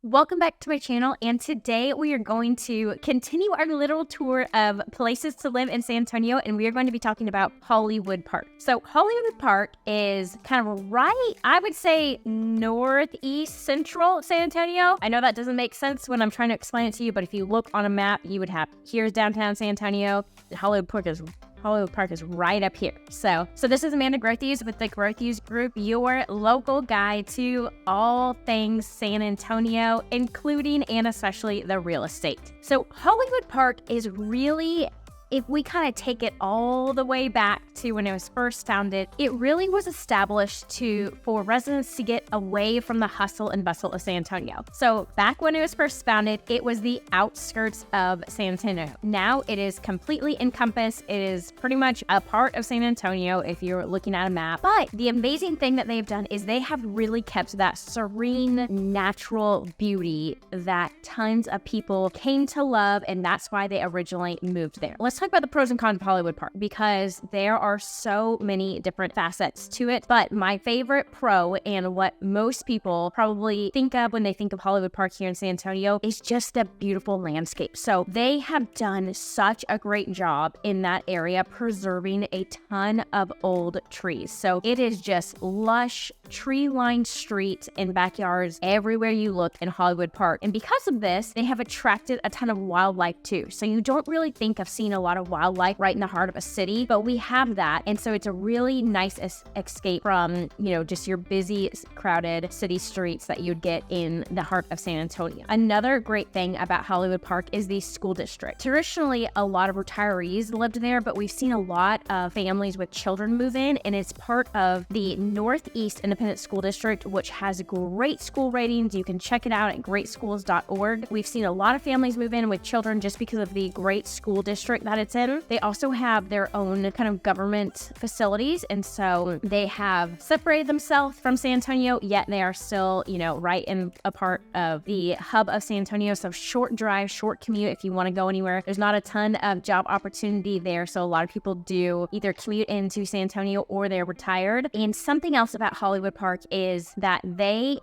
Welcome back to my channel, and today we are going to continue our little tour of places to live in San Antonio, and we are going to be talking about Hollywood Park. So Hollywood Park is kind of right, I would say, northeast central San Antonio. I know that doesn't make sense when I'm trying to explain it to you, but if you look on a map, you would have, here's downtown San Antonio. Hollywood Park is right up here. So this is Amanda Grothies with the Grothies Group, your local guide to all things San Antonio, including and especially the real estate. So Hollywood Park is really, if we kind of take it all the way back to when it was first founded, it really was established for residents to get away from the hustle and bustle of San Antonio. So back when it was first founded, it was the outskirts of San Antonio. Now it is completely encompassed. It is pretty much a part of San Antonio if you're looking at a map. But the amazing thing that they've done is they have really kept that serene, natural beauty that tons of people came to love, and that's why they originally moved there. Let's talk about the pros and cons of Hollywood Park, because there are so many different facets to it. But my favorite pro, and what most people probably think of when they think of Hollywood Park here in San Antonio, is just the beautiful landscape. So they have done such a great job in that area preserving a ton of old trees. So it is just lush, tree-lined streets and backyards everywhere you look in Hollywood Park. And because of this, they have attracted a ton of wildlife too. So you don't really think of seeing a lot of wildlife right in the heart of a city, but we have that. And so it's a really nice escape from, just your busy, crowded city streets that you'd get in the heart of San Antonio. Another great thing about Hollywood Park is the school district. Traditionally, a lot of retirees lived there, but we've seen a lot of families with children move in, and it's part of the Northeast Independent School District, which has great school ratings. You can check it out at greatschools.org. We've seen a lot of families move in with children just because of the great school district that it's in. They also have their own kind of government facilities, and so they have separated themselves from San Antonio, yet they are still, right in a part of the hub of San Antonio. So short drive, short commute if you want to go anywhere. There's not a ton of job opportunity there, so a lot of people do either commute into San Antonio or they're retired. And something else about Hollywood Park is that they've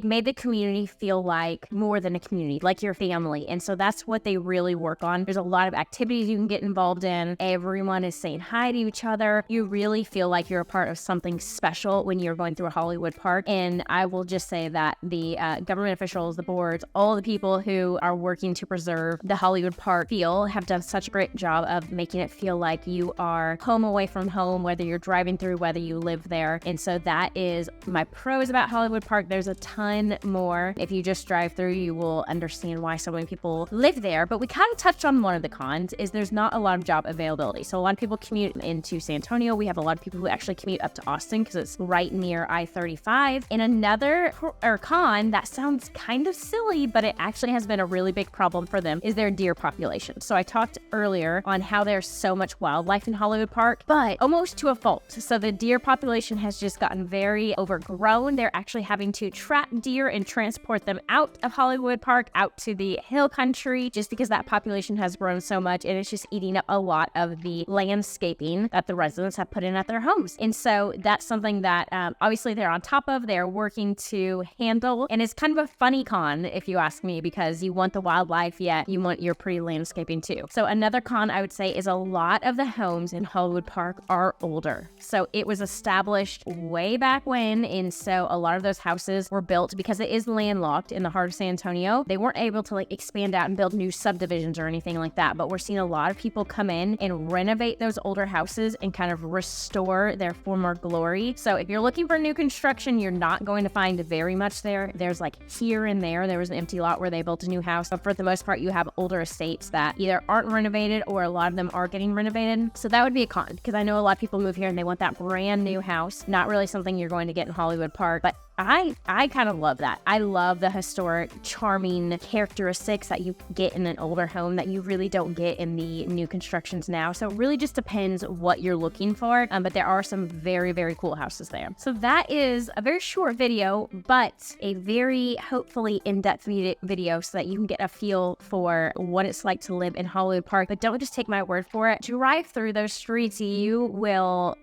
made the community feel like more than a community, like your family. And so that's what they really work on. There's a lot of activities you can get involved in. Everyone is saying hi to each other. You really feel like you're a part of something special when you're going through a Hollywood Park. And I will just say that the government officials, the boards, all the people who are working to preserve the Hollywood Park have done such a great job of making it feel like you are home away from home, whether you're driving through, whether you live there. And so that is my pros about Hollywood Park. There's a ton more. If you just drive through, you will understand why so many people live there. But we kind of touched on one of the cons, is there's not a lot of job availability. So a lot of people commute into San Antonio. We have a lot of people who actually commute up to Austin because it's right near I-35. And another con that sounds kind of silly, but it actually has been a really big problem for them, is their deer population. So I talked earlier on how there's so much wildlife in Hollywood Park, but almost to a fault. So the deer population has just gotten very overgrown. They're actually having to trap deer and transport them out of Hollywood Park, out to the hill country, just because that population has grown so much, and it's just eating up a lot of the landscaping that the residents have put in at their homes. And so that's something that obviously they're on top of, they're working to handle, and it's kind of a funny con if you ask me, because you want the wildlife, yet you want your pretty landscaping too. So another con I would say is a lot of the homes in Hollywood Park are older. So it was established way back when, and so a lot of those houses were built because it is landlocked in the heart of San Antonio. They weren't able to expand out and build new subdivisions or anything like that, but we're seeing a lot of people come in and renovate those older houses and kind of restore their former glory. So if you're looking for new construction, you're not going to find very much there. There's here and there was an empty lot where they built a new house, but for the most part, you have older estates that either aren't renovated or a lot of them are getting renovated. So that would be a con, because I know a lot of people move here and they want that brand new house. Not really something you're going to get in Hollywood Park, but I kind of love that. I love the historic, charming characteristics that you get in an older home that you really don't get in the new constructions now. So it really just depends what you're looking for. But there are some very, very cool houses there. So that is a very short video, but a very hopefully in-depth video so that you can get a feel for what it's like to live in Hollywood Park. But don't just take my word for it. Drive through those streets. You will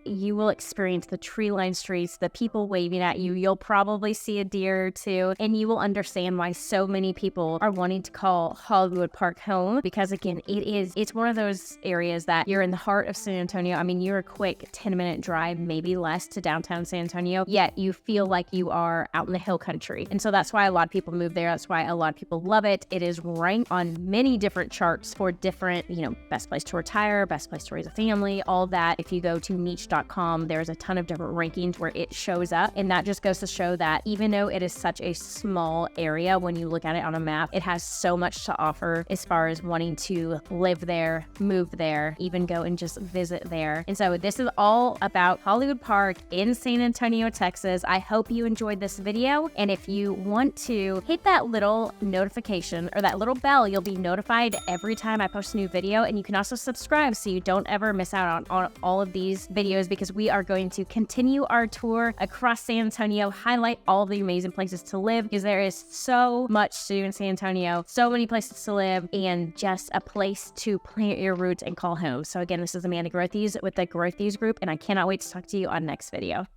experience the tree-lined streets, the people waving at you. You'll probably probably see a deer or two, and you will understand why so many people are wanting to call Hollywood Park home, because again, it's one of those areas that you're in the heart of San Antonio. I mean, you're a quick 10-minute drive, maybe less, to downtown San Antonio, yet you feel like you are out in the hill country. And so that's why a lot of people move there. That's why a lot of people love it. It is ranked on many different charts for different, best place to retire, best place to raise a family, all that. If you go to niche.com, there's a ton of different rankings where it shows up. And that just goes to show that even though it is such a small area, when you look at it on a map, it has so much to offer as far as wanting to live there, move there, even go and just visit there. And so this is all about Hollywood Park in San Antonio, Texas. I hope you enjoyed this video. And if you want to hit that little notification or that little bell, you'll be notified every time I post a new video. And you can also subscribe so you don't ever miss out on all of these videos, because we are going to continue our tour across San Antonio, highlight all the amazing places to live, because there is so much to do in San Antonio, so many places to live, and just a place to plant your roots and call home. So again, this is Amanda Grothes with the Grothes Group, and I cannot wait to talk to you on next video.